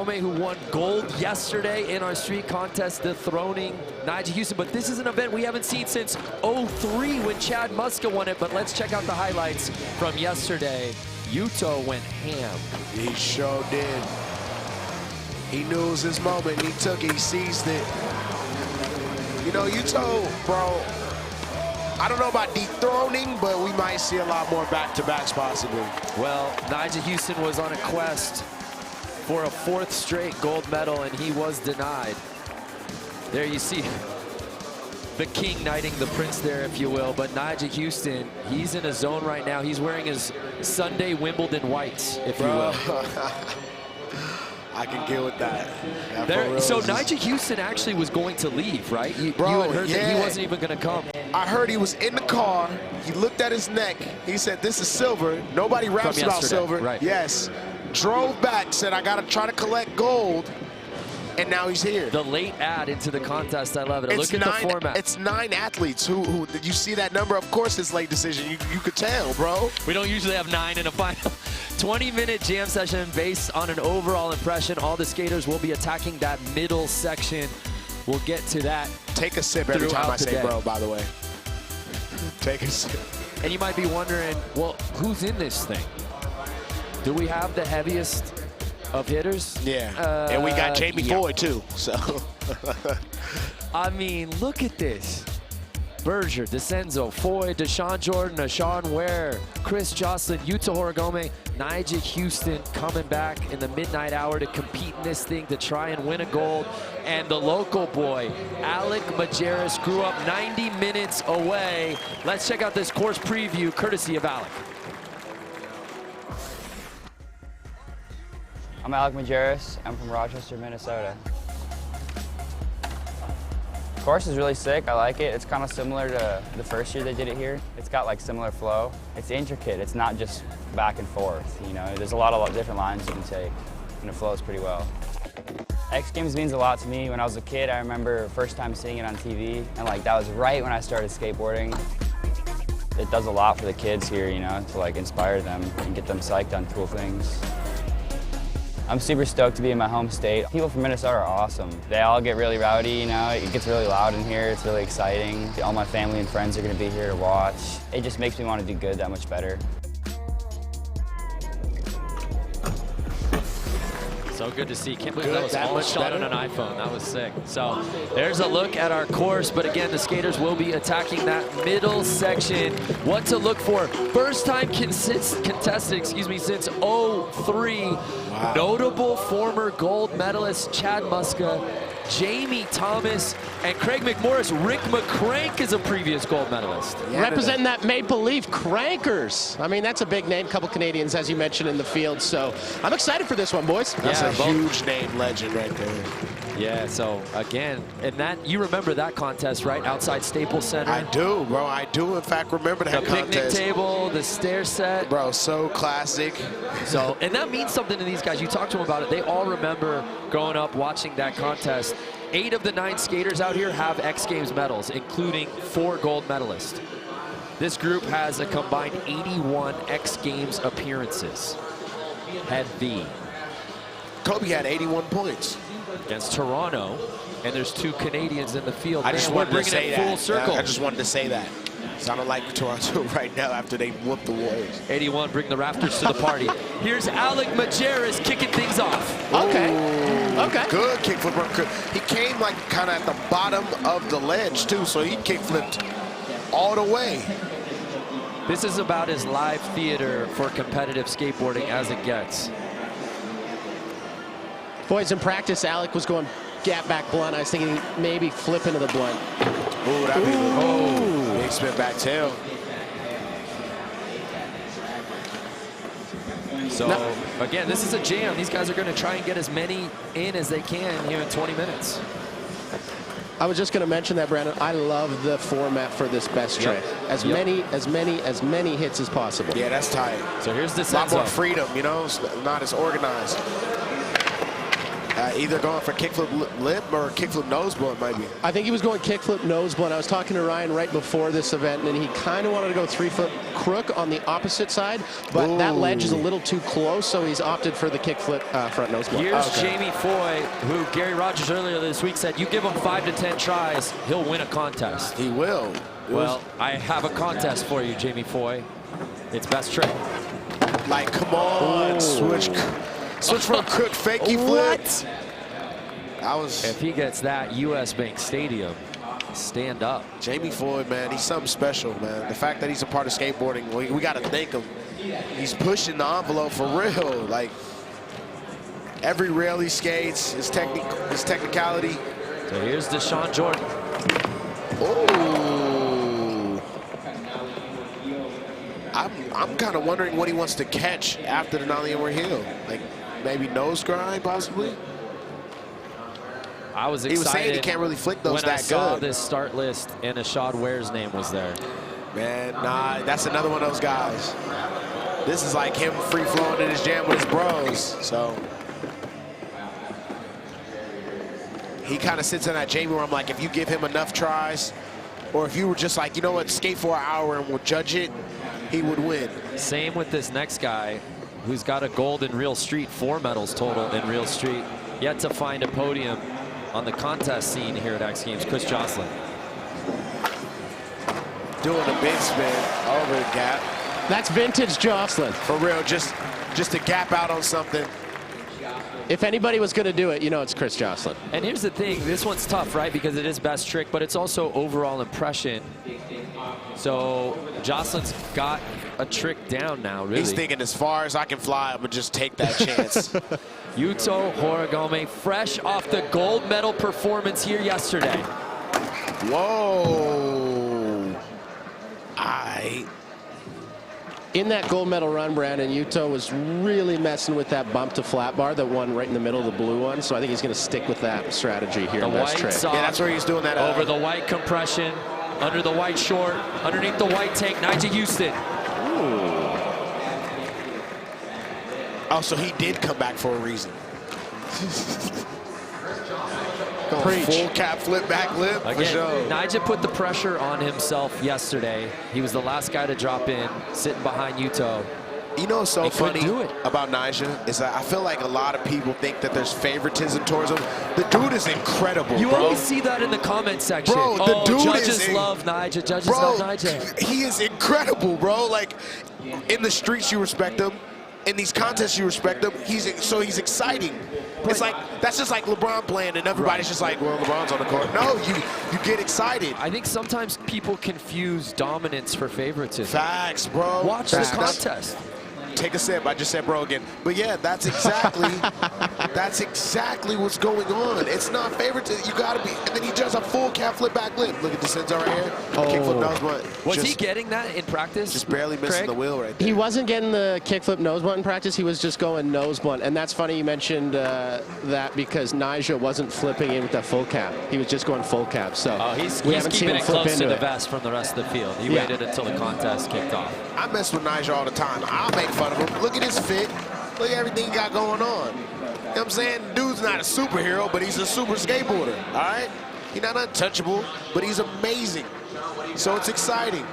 Horogome, who won gold yesterday in our street contest, dethroning Nigel Houston. But this is an event we haven't seen since '03 when Chad Muska won it. But let's check out the highlights from yesterday. Yuto went ham. He sure did. He knew it was his moment. He took it. He seized it. You know, Yuto, bro, I don't know about dethroning, but we might see a lot more back-to-backs possibly. Well, Nigel Houston was on a quest for a 4th straight gold medal, and he was denied. There you see the king knighting the prince there, if you will. But Nigel Houston, he's in a zone right now. He's wearing his Sunday Wimbledon whites, if you will. I can get with that. So Nigel Houston actually was going to leave, right? You had heard that he wasn't even going to come. I heard he was in the car. He looked at his neck. He said, "This is silver." Nobody raps about silver. Right. Yes. Drove back, said, "I got to try to collect gold." And now he's here. The late ad into the contest, I love it. Look at the format. It's 9 athletes. Who did you see that number? Of course it's late decision. You could tell, bro. We don't usually have 9 in a final. 20-minute jam session based on an overall impression. All the skaters will be attacking that middle section. We'll get to that. Take a sip every time I say bro, by the way. Take a sip. And you might be wondering, well, who's in this thing? Do we have the heaviest of hitters? Yeah, and we got Jamie Foy too, so. I mean, look at this. Berger, DeCenzo, Foy, Deshaun Jordan, Ashawn Ware, Chris Jocelyn, Yuta Horogome, Nigel Houston coming back in the midnight hour to compete in this thing to try and win a gold. And the local boy, Alec Majerus, grew up 90 minutes away. Let's check out this course preview courtesy of Alec. I'm Alec Majerus. I'm from Rochester, Minnesota. The course is really sick. I like it. It's kind of similar to the first year they did it here. It's got like similar flow. It's intricate. It's not just back and forth. You know, there's a lot of different lines you can take, and it flows pretty well. X Games means a lot to me. When I was a kid, I remember first time seeing it on TV, and like that was right when I started skateboarding. It does a lot for the kids here, you know, to like inspire them and get them psyched on cool things. I'm super stoked to be in my home state. People from Minnesota are awesome. They all get really rowdy, you know. It gets really loud in here. It's really exciting. All my family and friends are going to be here to watch. It just makes me want to do good that much better. So good to see. Can't believe that was all shot on an iPhone. That was sick. So there's a look at our course. But again, the skaters will be attacking that middle section. What to look for? First time contested, since '03. Wow. Notable former gold medalist Chad Muska, Jamie Thomas, and Craig McMorris. Rick McCrank is a previous gold medalist. Yeah, representing that Maple Leaf Crankers. I mean, that's a big name. Couple Canadians, as you mentioned, in the field. So I'm excited for this one, boys. That's a huge name legend right there. Yeah, so again, and that, you remember that contest, right? Outside Staples Center. I do, bro. I do, in fact, remember that contest. The picnic table, the stair set. Bro, so classic. So, and that means something to these guys. You talk to them about it. They all remember growing up watching that contest. 8 of the 9 skaters out here have X Games medals, including 4 gold medalists. This group has a combined 81 X Games appearances. Heavy. Kobe had 81 points. Against Toronto, and there's 2 Canadians in the field. I just wanted to say that. Full circle. I just wanted to say that. Sounded like Toronto right now after they whooped the Warriors. 81, bring the Raptors to the party. Here's Alec Majerus kicking things off. Okay. Okay. Good kickflip. He came like kind of at the bottom of the ledge too, so he kickflipped all the way. This is about as live theater for competitive skateboarding as it gets. Boys, in practice, Alec was going gap back blunt. I was thinking maybe flip into the blunt. Ooh, that'd be big spin back tail. So, again, this is a jam. These guys are going to try and get as many in as they can here in 20 minutes. I was just going to mention that, Brandon. I love the format for this best trick. As many hits as possible. Yeah, that's tight. So here's the a lot more freedom, you know, it's not as organized. Either going for kickflip lip or kickflip nose blunt, maybe. I think he was going kickflip nose blunt. I was talking to Ryan right before this event, and he kind of wanted to go 3-foot crook on the opposite side, but that ledge is a little too close, so he's opted for the kickflip front nose blunt. Here's Jamie Foy, who Gary Rogers earlier this week said, you give him 5 to 10 tries, he'll win a contest. He will. Well, I have a contest for you, Jamie Foy. It's best trick. Like, come on, switch from a crook fakey flip. What? If If he gets that, US Bank Stadium, stand up. Jamie Foy, man, he's something special, man. The fact that he's a part of skateboarding, we got to thank him. He's pushing the envelope for real. Like, every rail he skates, his technicality. So here's Deshaun Jordan. Oh. I'm kind of wondering what he wants to catch after the nonlinear heel. Like, maybe nose grind, possibly? I was excited. He was saying he can't really flick those when that I saw good. this start list and Ashad Ware's name was there. Man, nah, that's another one of those guys. This is like him free-flowing in his jam with his bros, so. He kind of sits in that Jamie where I'm like, if you give him enough tries, or if you were just like, you know what, skate for an hour and we'll judge it, he would win. Same with this next guy, who's got a gold in Real Street, 4 medals total in Real Street, yet to find a podium on the contest scene here at X Games, Chris Jocelyn. Doing a big spin over the gap. That's vintage Jocelyn. For real, just to gap out on something. If anybody was going to do it, you know it's Chris Jocelyn. And here's the thing, this one's tough, right? Because it is best trick, but it's also overall impression. So Jocelyn's got a trick down now, really. He's thinking, as far as I can fly, I'm going to just take that chance. Yuto Horigome, fresh off the gold medal performance here yesterday. Whoa. In that gold medal run, Brandon, Yuto was really messing with that bump to flat bar, that one right in the middle of the blue one. So I think he's going to stick with that strategy here. The white trick. soft, yeah, that's where he's doing that. Over the white compression, under the white short, underneath the white tank, Nigel Houston. Ooh. Oh, so he did come back for a reason. Full cap flip back lip. Again, for sure. Nigel put the pressure on himself yesterday. He was the last guy to drop in, sitting behind Yuto. You know what's so funny do it. about Nigel is that I feel like a lot of people think that there's favoritism towards him. The dude is incredible, You bro. always see that in the comment section. Bro, the dude judges is love Nigel. Judges love Nigel. He is incredible, bro. Like, in the streets, you respect him. In these contests, you respect him. He's exciting. It's like, that's just like LeBron playing, and everybody's just like, well, LeBron's on the court. No, you get excited. I think sometimes people confuse dominance for favoritism. Facts, bro. Watch the contest. Take a sip. I just said bro again. But yeah, that's exactly what's going on. It's not favoritism. You gotta be. And then he does a full cap flip back lip. Look at the Senzo right here. Kickflip nose blunt. Was he getting that in practice? Just barely missing the wheel right there. He wasn't getting the kickflip nose blunt in practice. He was just going nose blunt. And that's funny you mentioned that, because Nigel wasn't flipping in with that full cap. He was just going full cap. So he's haven't seen keeping him it flip close to into the it. vest from the rest of the field. He waited until the contest kicked off. I mess with Nigel all the time. I'll make fun of him. Look at his fit. Look at everything he got going on. You know what I'm saying? Dude's not a superhero, but he's a super skateboarder, all right? He's not untouchable, but he's amazing. So it's exciting.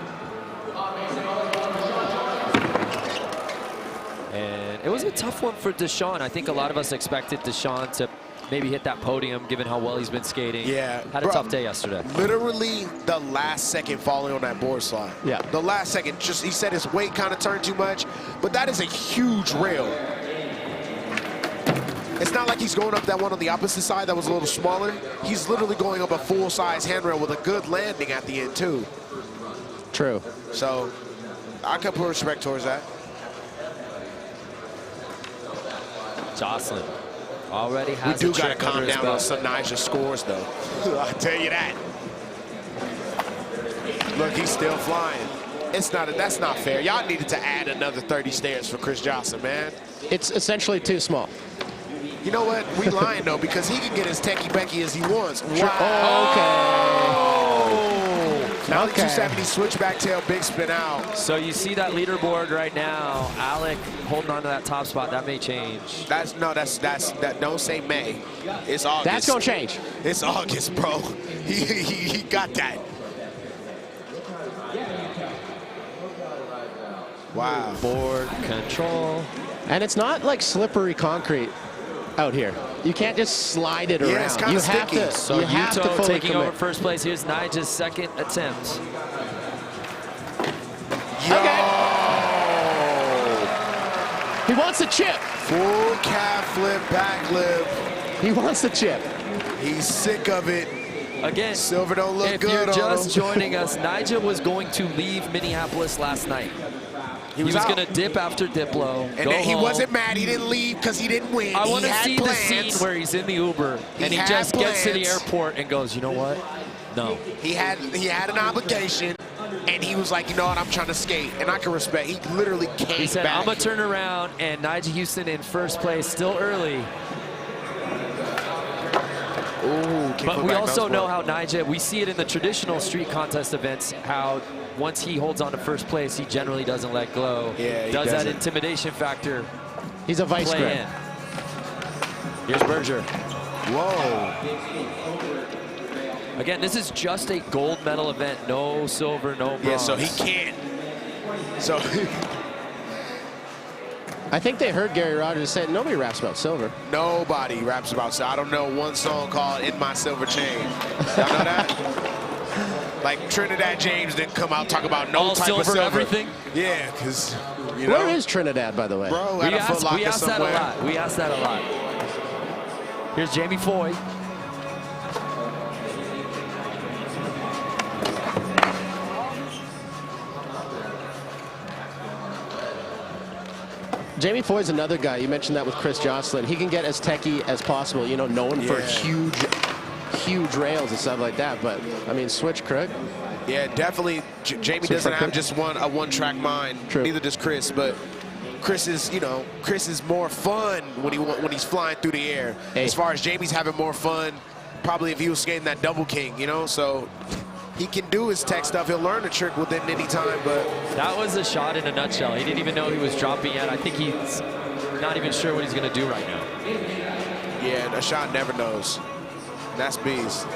And it was a tough one for Deshaun. I think a lot of us expected Deshaun to maybe hit that podium, given how well he's been skating. Yeah. Had a tough day yesterday. Literally the last second falling on that board slide. Yeah. The last second, just he said his weight kind of turned too much, but that is a huge rail. It's not like he's going up that one on the opposite side that was a little smaller. He's literally going up a full-size handrail with a good landing at the end, too. True. So I can put respect towards that. Jocelyn already has We a do got to trick calm under his down on belt. some Nigel scores, though. I'll tell you that. Look, he's still flying. That's not fair. Y'all needed to add another 30 stairs for Chris Jocelyn, man. It's essentially too small. You know what? We lying, though, because he can get as techie-becky as he wants. Wow. Okay. Nollie 270, switchback tail, big spin out. So you see that leaderboard right now. Alec holding on to that top spot. That may change. That's don't say May. It's August. That's gonna change. It's August, bro. He got that. Wow. Board control. And it's not like slippery concrete out here. You can't just slide it around. Yeah, it's kind of sticky. So you have to Yuto fully taking commit. over first place. Here's Nigel's second attempt. Yo! He wants the chip. Full calf flip, back lip. He wants the chip. He's sick of it. Again, Silver don't look if good you're on just him. joining us, Nigel was going to leave Minneapolis last night. He was out. going to dip after Diplo, And go then he home. wasn't mad. He didn't leave because he didn't win. I He want to had see plans. the scene where he's in the Uber and he had just gets to the plans. airport and goes, you know what? No. He had an obligation, and he was like, you know what? I'm trying to skate, and I can respect. He literally came He said, back. I'm going to turn around, and Nigel Houston in first place, still early. Ooh, But we also know how Nigel, we see it in the traditional street contest events, how once he holds on to first place, he generally doesn't let go. Yeah, he does that doesn't. intimidation factor He's a vice play grip. in. Here's Berger. Whoa. Again, this is just a gold medal event. No silver, no bronze. Yeah, so he can't. So I think they heard Gary Rogers say nobody raps about silver. nobody raps about. So I don't know one song called "In My Silver Chain." Y'all know that? Like Trinidad James didn't come out talk about no All type silver, of silver. everything? Yeah, because you know. Where is Trinidad, by the way? Bro, We at a Foot asked Locker that a somewhere. lot. We asked that a lot. Here's Jamie Foy. Jamie Foy's another guy. You mentioned that with Chris Jocelyn. He can get as techie as possible, you know, known for huge rails and stuff like that. But, I mean, switch crook. Yeah, definitely. Jamie doesn't have just a one-track mind. True. Neither does Chris, but Chris is, you know, Chris is more fun when he's flying through the air. Hey. As far as Jamie's having more fun, probably if he was skating that double king, you know, so he can do his tech stuff. He'll learn the trick within any time, but That was a shot in a nutshell. He didn't even know he was dropping yet. I think he's not even sure what he's going to do right now. yeah, a shot never knows. That's beast.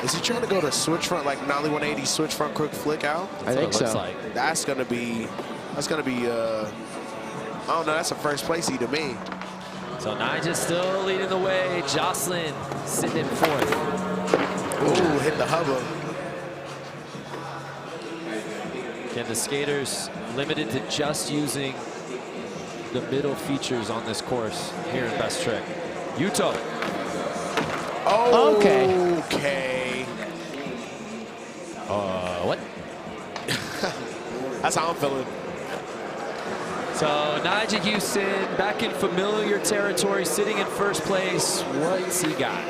Is he trying to go to switch front, like Nollie 180 switch front crook flick out? I think That's what it so. looks like. That's gonna be, I don't know, that's a first placey to me. So Nigel still leading the way. Jocelyn sitting in fourth. Ooh, hit the hubba. Again, the skaters limited to just using the middle features on this course here in Best Trick. Yuto. Oh, Okay. okay. What? That's how I'm feeling. So Nigel Houston back in familiar territory, sitting in first place. What's he got?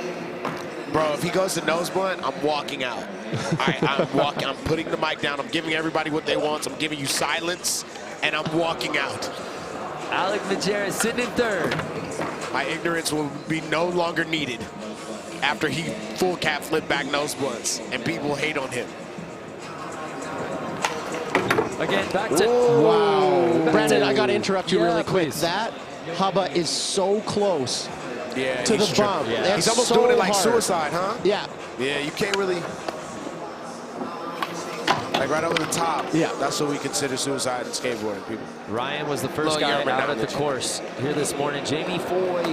Bro, if he goes to nose blunt, I'm walking out. I'm walking. I'm putting the mic down. I'm giving everybody what they want. I'm giving you silence, and I'm walking out. Alec Majerus sitting in third. My ignorance will be no longer needed after he full cap flip back nose blunts, and people hate on him. Again, back to... Wow. Brandon, to- I got to interrupt you Yeah, really quick. please. That hubba is so close Yeah, to he's the tri- bump. Yeah. That's He's almost so doing it like hard. suicide, huh? Yeah. Yeah, you can't really. Like right over the top. Yeah. That's what we consider suicide in skateboarding, people. Ryan was the first Blow your guy arm out down, at the did you? course here this morning. Jamie Foy.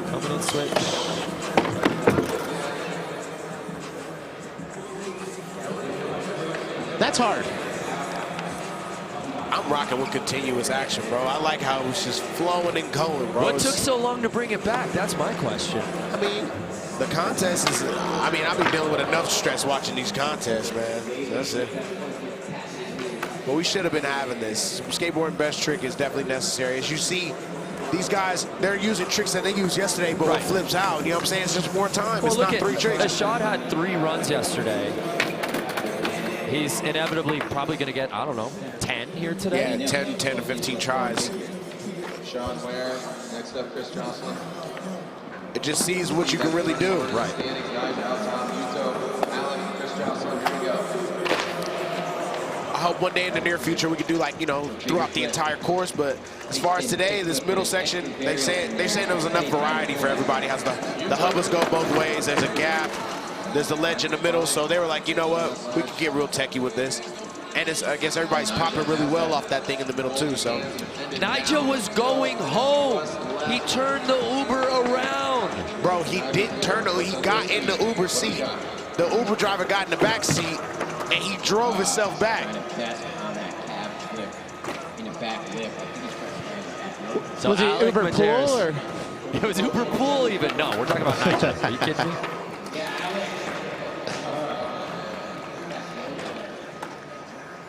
Coming in switch. That's hard. I'm rocking with continuous action, bro. I like how it's just flowing and going, bro. What It's- took so long to bring it back? That's my question. I mean, the contest is, I mean, I've been dealing with enough stress watching these contests, man. So that's it. But we should have been having this. Skateboarding Best Trick is definitely necessary. As you see, these guys, they're using tricks that they used yesterday, but Right. it flips out. You know what I'm saying? It's just more time. Well, it's look not 3 at tricks. Ashad had 3 runs yesterday. He's inevitably probably going to get, I don't know, 10 here today. Yeah, 10 to 15 tries. Sean Ware, next up Chris Jocelyn. It just sees what you can really do. Right. I hope one day in the near future we can do, like, you know, throughout the entire course. But as far as today, this middle section, they're saying there was enough variety for everybody. Has the hubbas go both ways. There's a gap. There's the ledge in the middle. So they were like, you know what, we can get real techie with this. And I guess everybody's popping really well off that thing in the middle too. So Nigel was going home. He turned the Uber around. Bro, he didn't turn. He got in the Uber seat. The Uber driver got in the back seat, and he drove himself back. So was he Alec Uber Medeiros, pool or? It was Uber pool even. No, we're talking about Nigel. Are you kidding me?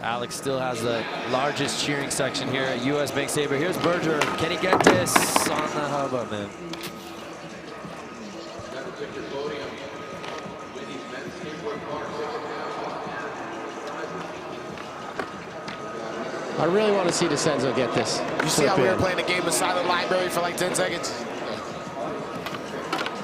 Alex still has the largest cheering section here at US Bank Sabre. Here's Berger. Can he get this on the hubba, man? I really want to see DeCenzo get this. You see how we were playing a game of Silent Library for like 10 seconds?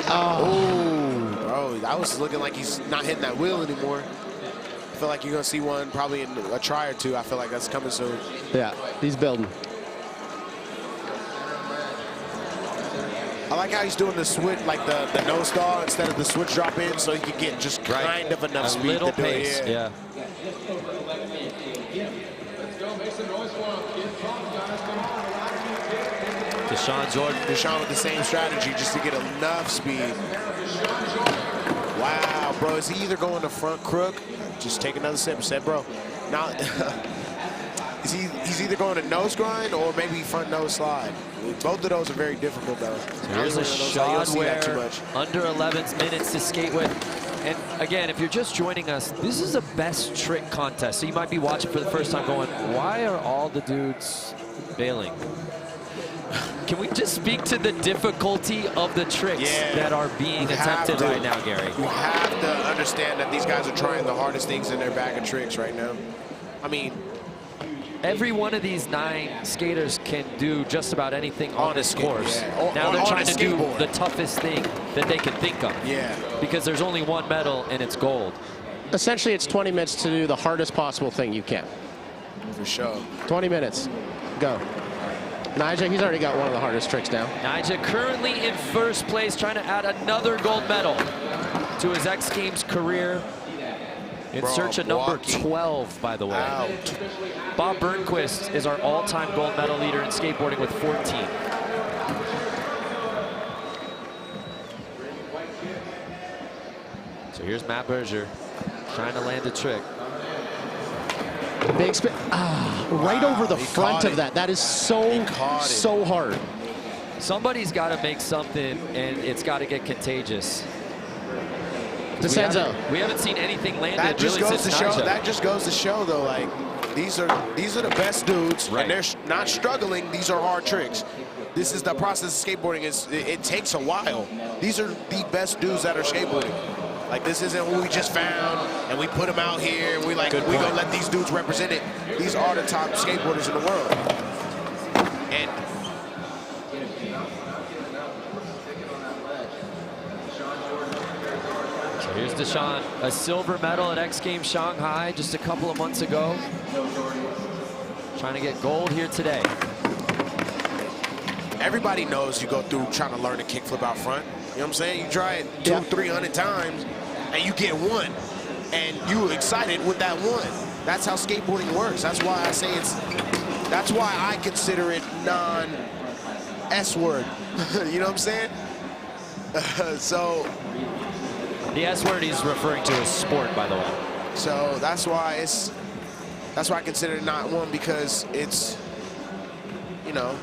Oh, bro, I was looking like he's not hitting that wheel anymore. I feel like you're gonna see one probably in a try or two. I feel like that's coming soon. Yeah, he's building. I like how he's doing the switch, like the nose stall instead of the switch drop in, so he can get just kind of enough speed little to do pace. it. Yeah. Deshaun Jordan. Deshaun with the same strategy just to get enough speed. Wow, bro, is he either going to front crook? Just take another sip. Said, bro, now he's either going to nose grind or maybe front nose slide. Both of those are very difficult, though. So here's a shot where under 11 minutes to skate with. And again, if you're just joining us, this is a best trick contest. So you might be watching for the first time going, why are all the dudes bailing? Can we just speak to the difficulty of the tricks that are being attempted right now, Gary? You have to understand that these guys are trying the hardest things in their bag of tricks right now. I mean, every one of these 9 skaters can do just about anything on this course. Yeah. Now they're trying to do skateboard. the toughest thing that they can think of. Yeah. Because there's only one medal and it's gold. Essentially, it's 20 minutes to do the hardest possible thing you can. For sure. 20 minutes. Go. Nija, he's already got one of the hardest tricks down. Nija currently in first place, trying to add another gold medal to his X Games career. In search of number 12, by the way. Out. Bob Burnquist is our all-time gold medal leader in skateboarding with 14. So here's Matt Berger trying to land a trick. Big spin. Right over the front of that. That is so hard. Somebody's got to make something, and it's got to get contagious. DeCenzo. We haven't seen anything landed. That just really goes to since show. Nigel. That just goes to show, though, like these are the best dudes, Right. and they're not struggling. These are hard tricks. This is the process of skateboarding. It takes a while. These are the best dudes that are skateboarding. Like, this isn't who we just found and we put them out here and we gonna let these dudes represent it. These are the top skateboarders in the world. And so here's Deshaun, a silver medal at X Games Shanghai just a couple of months ago. Trying to get gold here today. everybody knows you go through trying to learn a kickflip out front. You know what I'm saying? You try it 200-300 times and you get one. And you're excited with that one. That's how skateboarding works. That's why I say that's why I consider it non-S word. You know what I'm saying? So. The S word he's referring to is sport, by the way. So that's why I consider it not one, because it's, you know.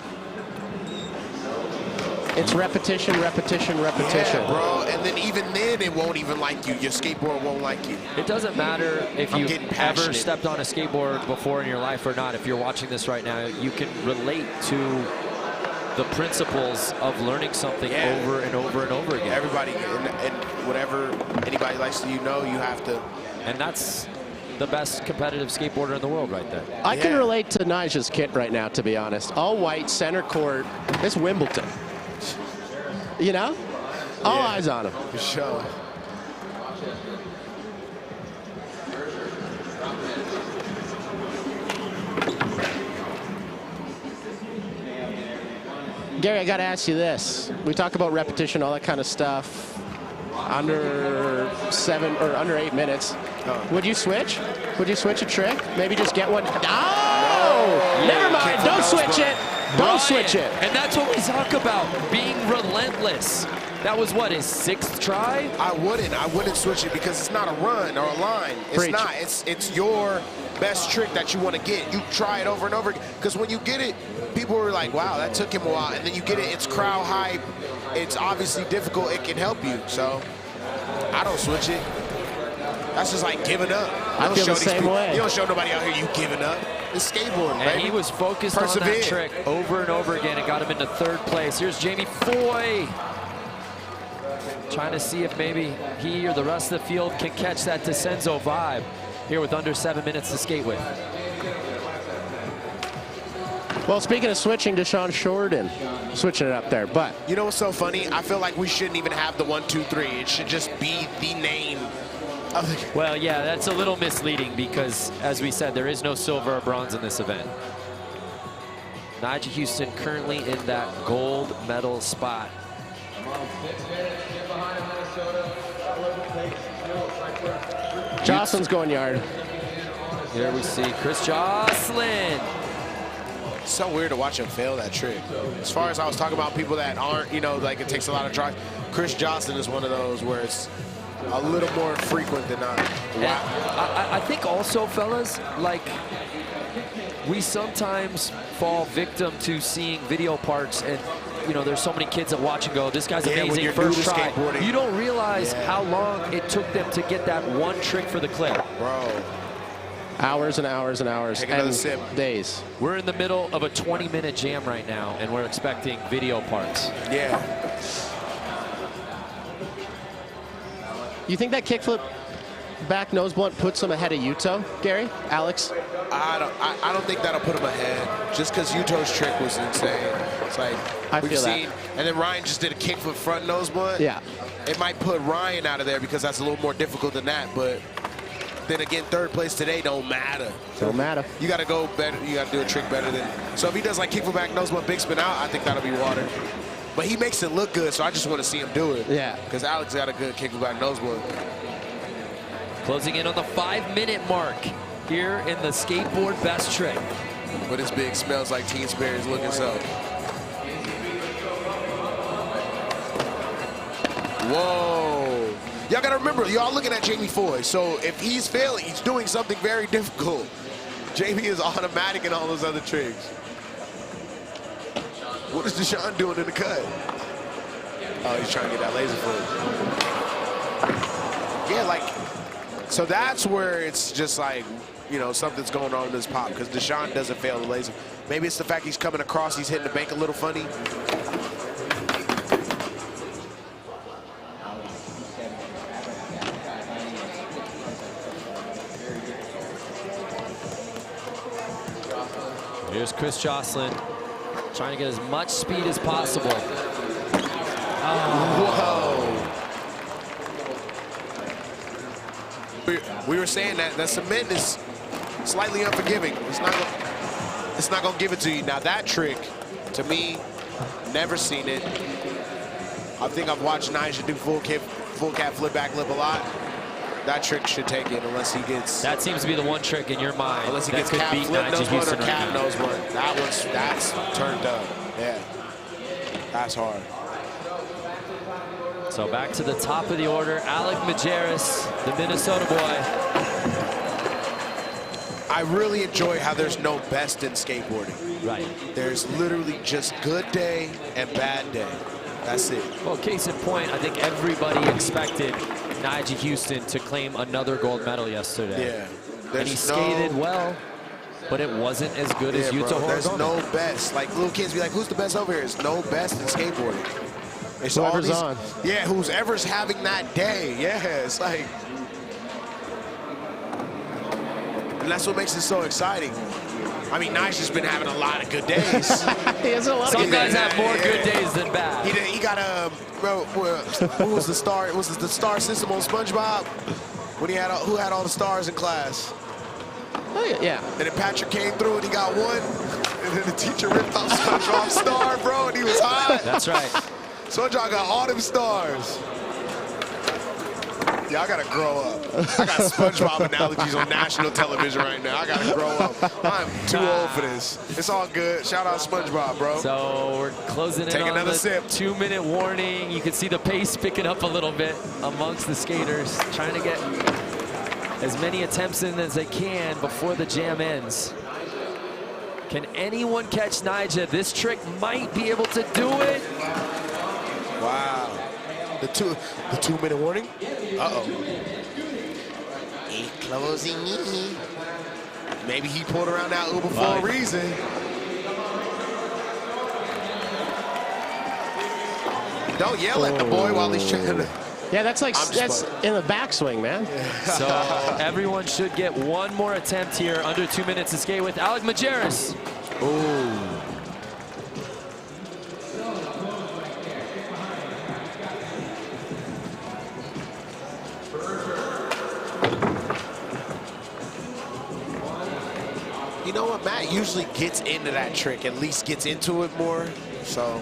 It's repetition, repetition, repetition. Yeah, bro, and then even then it won't even like you. Your skateboard won't like you. It doesn't matter if you've ever stepped on a skateboard before in your life or not. If you're watching this right now, you can relate to the principles of learning something over and over and over again. Everybody, and whatever anybody likes to, you have to. And that's the best competitive skateboarder in the world right there. I can relate to Nija's kit right now, to be honest. All white, center court. It's Wimbledon. You know? All eyes on him. For sure. Gary, I got to ask you this. We talk about repetition, all that kind of stuff. Under 7 or under 8 minutes. Would you switch? Would you switch a trick? Maybe just get one. Oh! Yeah, Never mind. Don't switch it. Don't switch it. And that's what we talk about, being relentless. That was what, his 6th try? I wouldn't switch it because it's not a run or a line. It's Preach. not. It's your best trick that you want to get. You try it over and over again. Because when you get it, people were like, wow, that took him a while. And then you get it, it's crowd hype. It's obviously difficult. It can help you. So I don't switch it. That's just like giving up. I feel the same way. You don't show nobody out here you giving up. It's skateboarding, And baby. he was focused on that trick over and over again. It got him into 3rd place. Here's Jamie Foy. Trying to see if maybe he or the rest of the field can catch that Descenso vibe here with under 7 minutes to skate with. Well, speaking of switching, Deshaun Shorten switching it up there. But you know what's so funny? I feel like we shouldn't even have the 1, 2, 3. It should just be the name of the... Well, yeah, that's a little misleading because, as we said, there is no silver or bronze in this event. Nigel Houston currently in that gold medal spot. Jocelyn's going yard. Here we see Chris Jocelyn. It's so weird to watch him fail that trick. As far as I was talking about people that aren't, you know, like it takes a lot of tries, Chris Jocelyn is one of those where it's a little more frequent than not. Wow. I think also, fellas, like, we sometimes fall victim to seeing video parts and, you know, there's so many kids that watch and go, this guy's amazing, first try. You don't realize how long it took them to get that one trick for the clip. Bro. Hours and hours and hours and days. We're in the middle of a 20-minute jam right now, and we're expecting video parts. Yeah. You think that kickflip back nose blunt puts him ahead of Yuto, Gary? Alex? I don't think that'll put him ahead, just because Yuto's trick was insane. It's like, we've seen, and then Ryan just did a kickflip front nose blunt. Yeah. It might put Ryan out of there because that's a little more difficult than that, but then again, 3rd place today don't matter. Don't matter. You got to go better. You got to do a trick better than. So if he does like kickflip back nose blunt, big spin out, I think that'll be water. But he makes it look good, so I just want to see him do it. Yeah. Because Alex got a good kickflip back nose blunt. Closing in on the 5-minute mark here in the Skateboard Best Trick. But his big smells like Teen Spirit is looking so. Whoa. Y'all got to remember, y'all looking at Jamie Foy. So if he's failing, he's doing something very difficult. Jamie is automatic in all those other tricks. What is Deshaun doing in the cut? Oh, he's trying to get that laser foot. Yeah, like, so that's where it's just like, you know, something's going on in this pop because Deshaun doesn't fail the laser. Maybe it's the fact he's coming across, he's hitting the bank a little funny. Here's Chris Jocelyn trying to get as much speed as possible. Oh. Whoa. We were saying that cement is slightly unforgiving. It's not gonna give it to you. Now that trick, to me, never seen it. I think I've watched Nigel do full cap flip back lip a lot. That trick should take it unless he gets. That seems to be the one trick in your mind. Unless he that gets could cap beat flip Nigel nose one Houston or cap right nose one. That's turned up. Yeah, that's hard. So back to the top of the order, Alec Majerus, the Minnesota boy. I really enjoy how there's no best in skateboarding. Right. There's literally just good day and bad day. That's it. Well, case in point, I think everybody expected Nigel Houston to claim another gold medal yesterday. Yeah. And he skated well, but it wasn't as good as Yuto Horigome. There's no best. Like, little kids be like, who's the best over here? There's no best in skateboarding. It's whoever's on. Yeah, who's ever's having that day. Yeah, it's like. And that's what makes it so exciting. I mean, Nigel's been having a lot of good days. He has a lot Some of good guys days. have more good days than bad. He got a, who was the star? Was it the star system on SpongeBob? When he had, who had all the stars in class? Oh, yeah. And then Patrick came through and he got one. And then the teacher ripped off SpongeBob's star, bro, and he was hot. That's right. SpongeBob got all them stars. Yeah, I gotta grow up. I got SpongeBob analogies on national television right now. I gotta grow up. I'm too old for this. It's all good. Shout out SpongeBob, bro. So we're closing in on the 2-minute warning. You can see the pace picking up a little bit amongst the skaters, trying to get as many attempts in as they can before the jam ends. Can anyone catch Nyjah? This trick might be able to do it. Wow. The 2-minute warning? Uh-oh. Closing in. Maybe he pulled around that Uber for a reason. Don't yell at the boy while he's trying to... Yeah, that's like, that's in the backswing, man. So everyone should get one more attempt here, under 2 minutes to skate with Alec Majerus. Ooh. You know what, Matt usually gets into that trick, at least gets into it more. So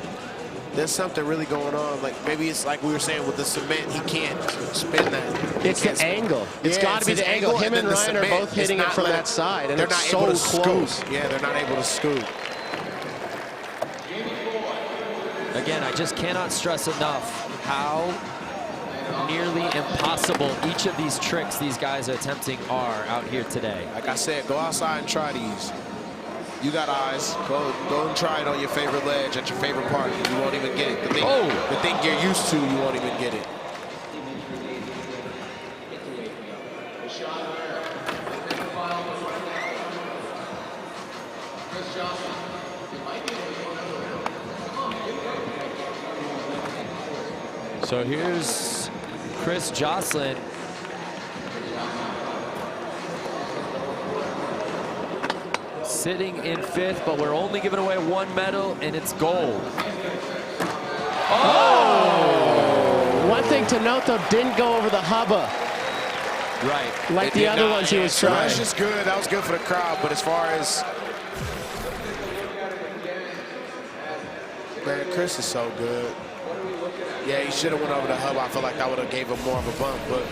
there's something really going on. Like maybe it's like we were saying with the cement, he can't spin that. It's the angle. It's got to be the angle. Him and Ryan are both hitting it from that side, and it's so close. Yeah, they're not able to scoop. Again, I just cannot stress enough how nearly impossible each of these tricks these guys are attempting are out here today. Like I said, go outside and try these. You got eyes. Go and try it on your favorite ledge at your favorite park. You won't even get it. The thing you're used to, you won't even get it. So here's Chris Jocelyn. Sitting in 5th, but we're only giving away 1 medal, and it's gold. Oh! One thing to note, though, didn't go over the hubba. Right. Like the other ones he was trying. That was just good. That was good for the crowd, but as far as... Man, Chris is so good. Yeah, he should have went over the hub. I feel like that would have gave him more of a bump, but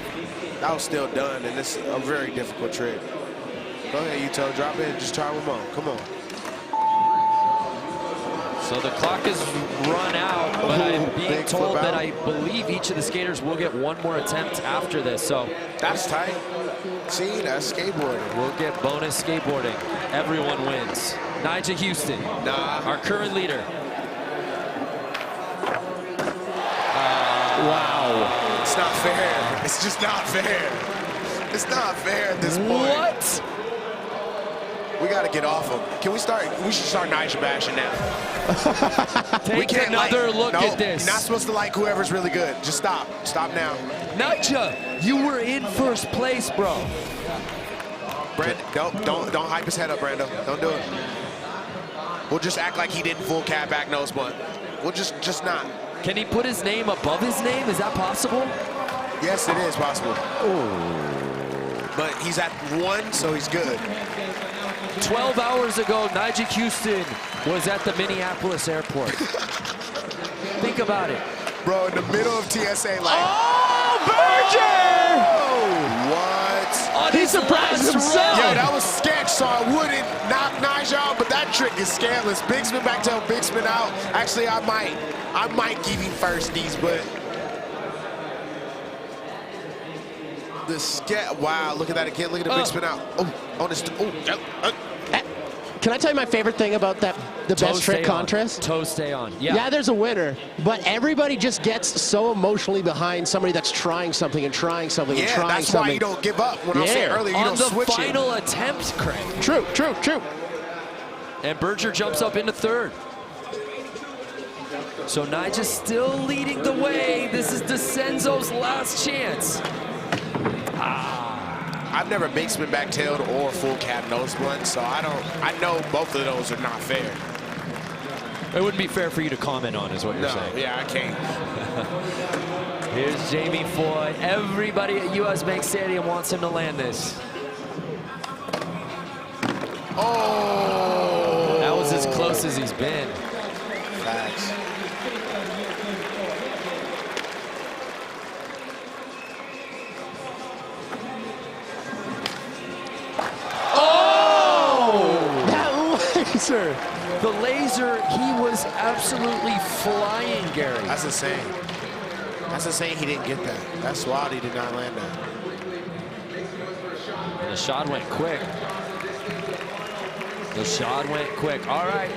that was still done, and it's a very difficult trick. Go ahead, Yuto, drop in. Just try one more. Come on. So the clock is run out, but I'm being told that I believe each of the skaters will get 1 more attempt after this. So that's tight. See, that's skateboarding. We'll get bonus skateboarding. Everyone wins. Nyjah Houston, our current leader. Wow. It's not fair. It's just not fair. It's not fair at this point. What? We got to get off him. Can we start? We should start Nyjah bashing now. Take another look at this. You're not supposed to like whoever's really good. Just stop. Stop now. Nyjah, you were in 1st place, bro. Brando, don't hype his head up, Brando. Don't do it. We'll just act like he didn't full cat back nose blunt. We'll just not. Can he put his name above his name? Is that possible? Yes, it is possible. Ooh. But he's at 1, so he's good. 12 hours ago, Nyjah Houston was at the Minneapolis airport. Think about it. Bro, in the middle of TSA, like... Oh, Berger! What? He surprised himself. Yo, that was sketch, so I wouldn't knock Nyjah out, but that trick is scandalous. Big spin back tail, big spin out. Actually, I might give him firsties, but... The sketch, wow, look at that again. Look at the big spin out. Oh, on this, Can I tell you my favorite thing about the best trick contest? Toe stay on. Yeah. Yeah, there's a winner, but everybody just gets so emotionally behind somebody that's trying something and trying something and trying something. Yeah, that's why you don't give up. When I was saying earlier, you don't switch it. On the final attempt, Craig. True. And Berger jumps up into 3rd. So Nyjah still leading the way. This is DeCenzo's last chance. I've never big spin back-tailed or full cab nose blunt, so I know both of those are not fair. It wouldn't be fair for you to comment on, is what you're saying. Yeah, I can't. Here's Jamie Foy. Everybody at US Bank Stadium wants him to land this. Oh! That was as close as he's been. Facts. Oh! That laser. The laser, he was absolutely flying, Gary. That's insane. That's insane he didn't get that. That's wild he did not land that. And the shot went quick. The shot went quick. All right.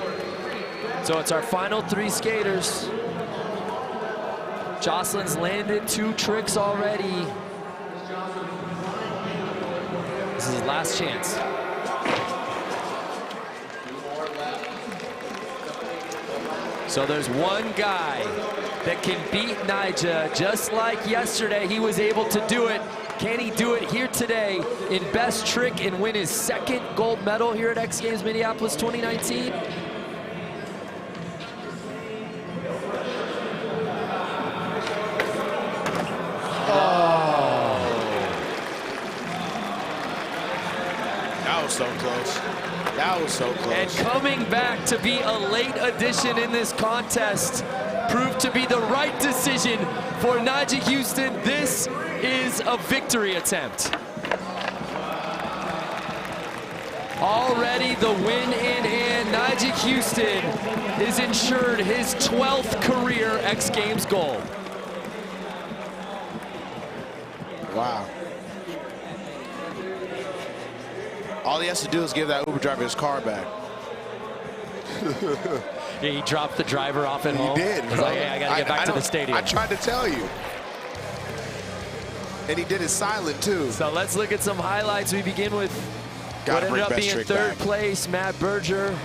So it's our final 3 skaters. Jocelyn's landed 2 tricks already. This is his last chance. So there's one guy that can beat Nyjah, just like yesterday. He was able to do it. Can he do it here today in Best Trick and win his 2nd gold medal here at X Games Minneapolis 2019? That was so close. That was so close. And coming back to be a late addition in this contest proved to be the right decision for Nyjah Houston. This is a victory attempt. Already the win in hand. Nyjah Houston is ensured his 12th career X Games gold. Wow. All he has to do is give that Uber driver his car back. Yeah, he dropped the driver off at home. He did, He's like, hey, I gotta get back to the stadium. I tried to tell you. And he did it silent, too. So let's look at some highlights. We begin with what ended up being 3rd place, Matt Berger.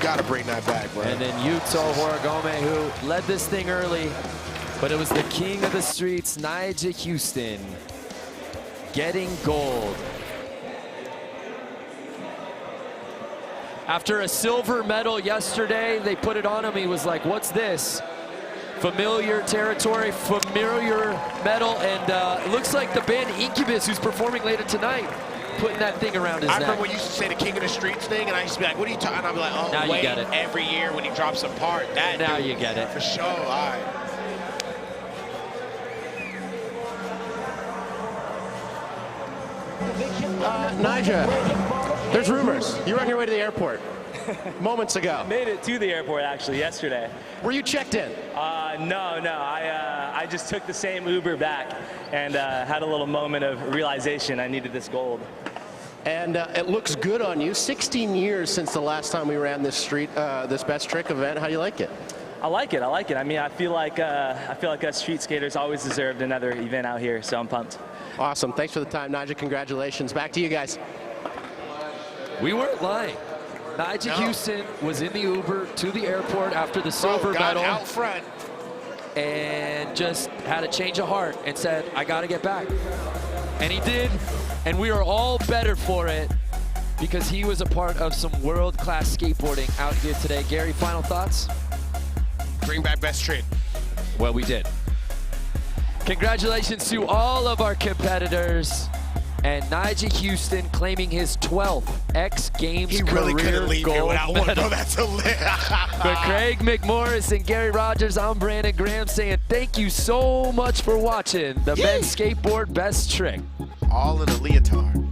Gotta bring that back, bro. And then Yuto Horigome, who led this thing early. But it was the king of the streets, Nyjah Houston, getting gold. After a silver medal yesterday, they put it on him. He was like, what's this? Familiar territory, familiar medal. And it looks like the band Incubus, who's performing later tonight, putting that thing around his neck. I remember when you used to say the king of the streets thing, and I used to be like, what are you talking? And I'd be like, oh, now wait, you get it. Every year when he drops a part, that now dude, you get it. For sure, all right. Nyjah, there's rumors. You were on your way to the airport moments ago. Made it to the airport actually yesterday. Were you checked in? No. I just took the same Uber back and had a little moment of realization I needed this gold. And it looks good on you. 16 years since the last time we ran this this Best Trick event. How do you like it? I like it. I mean, I feel like us street skaters always deserved another event out here, so I'm pumped. Awesome. Thanks for the time, Nyjah. Congratulations. Back to you guys. We weren't lying. Nyjah Houston was in the Uber to the airport after the silver medal. Out front. And just had a change of heart and said, I got to get back. And he did. And we are all better for it because he was a part of some world-class skateboarding out here today. Gary, final thoughts? Bring back Best Trick. Well, we did. Congratulations to all of our competitors. And Nyjah Houston claiming his 12th X Games He really career couldn't leave here gold without one. medal. Bro, that's hilarious. For Craig McMorris and Gary Rogers, I'm Brandon Graham saying thank you so much for watching the men's skateboard Best Trick. All in a leotard.